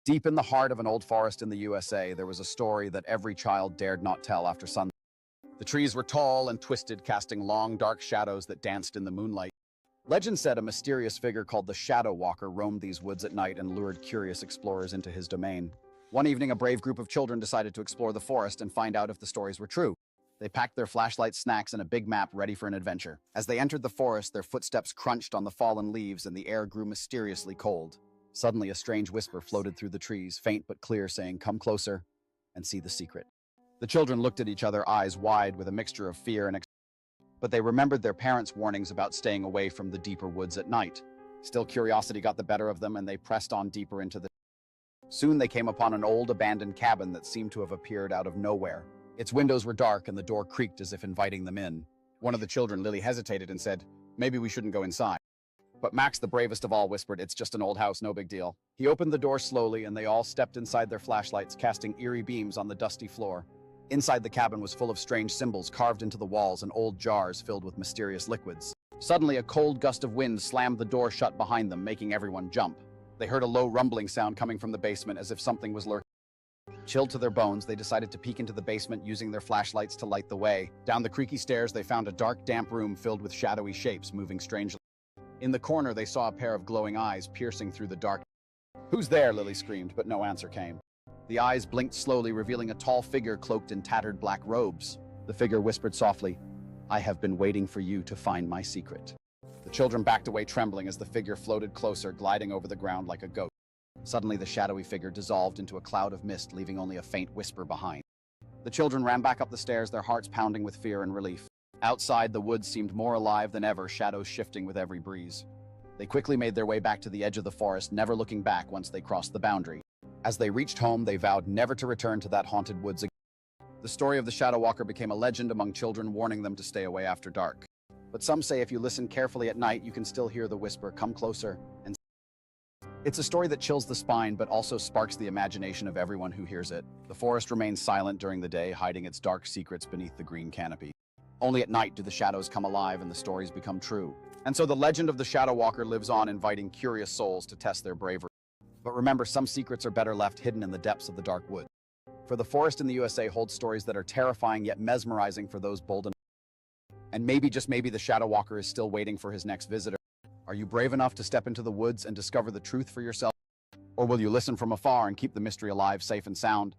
Deep in the heart of an old forest in the USA, there was a story that every child dared not tell after sunset. The trees were tall and twisted, casting long, dark shadows that danced in the moonlight. Legend said a mysterious figure called the Shadow Walker roamed these woods at night and lured curious explorers into his domain. One evening, a brave group of children decided to explore the forest and find out if the stories were true. They packed their flashlights, snacks, and a big map ready for an adventure. As they entered the forest, their footsteps crunched on the fallen leaves and the air grew mysteriously cold. Suddenly, a strange whisper floated through the trees, faint but clear, saying, "Come closer and see the secret." The children looked at each other, eyes wide with a mixture of fear and but they remembered their parents' warnings about staying away from the deeper woods at night. Still, curiosity got the better of them, and they pressed on deeper into the... Soon they came upon an old abandoned cabin that seemed to have appeared out of nowhere. Its windows were dark and the door creaked as if inviting them in. One of the children, Lily, hesitated and said, "Maybe we shouldn't go inside." But Max, the bravest of all, whispered, "It's just an old house, no big deal." He opened the door slowly and they all stepped inside their flashlights, casting eerie beams on the dusty floor. Inside, the cabin was full of strange symbols carved into the walls and old jars filled with mysterious liquids. Suddenly, a cold gust of wind slammed the door shut behind them, making everyone jump. They heard a low rumbling sound coming from the basement as if something was lurking. Chilled to their bones, they decided to peek into the basement using their flashlights to light the way. Down the creaky stairs, they found a dark, damp room filled with shadowy shapes moving strangely. In the corner, they saw a pair of glowing eyes piercing through the dark. "Who's there?" Lily screamed, but no answer came. The eyes blinked slowly, revealing a tall figure cloaked in tattered black robes. The figure whispered softly, "I have been waiting for you to find my secret." The children backed away trembling as the figure floated closer, gliding over the ground like a ghost. Suddenly, the shadowy figure dissolved into a cloud of mist, leaving only a faint whisper behind. The children ran back up the stairs, their hearts pounding with fear and relief. Outside, the woods seemed more alive than ever, shadows shifting with every breeze. They quickly made their way back to the edge of the forest, never looking back once they crossed the boundary. As they reached home, they vowed never to return to that haunted woods again. The story of the Shadow Walker became a legend among children, warning them to stay away after dark. But some say if you listen carefully at night, you can still hear the whisper, "Come closer," and it's a story that chills the spine, but also sparks the imagination of everyone who hears it. The forest remains silent during the day, hiding its dark secrets beneath the green canopy. Only at night do the shadows come alive and the stories become true. And so the legend of the Shadow Walker lives on, inviting curious souls to test their bravery. But remember, some secrets are better left hidden in the depths of the dark woods. For the forest in the USA holds stories that are terrifying yet mesmerizing for those bold enough. And maybe, just maybe, the Shadow Walker is still waiting for his next visitor. Are you brave enough to step into the woods and discover the truth for yourself? Or will you listen from afar and keep the mystery alive, safe and sound?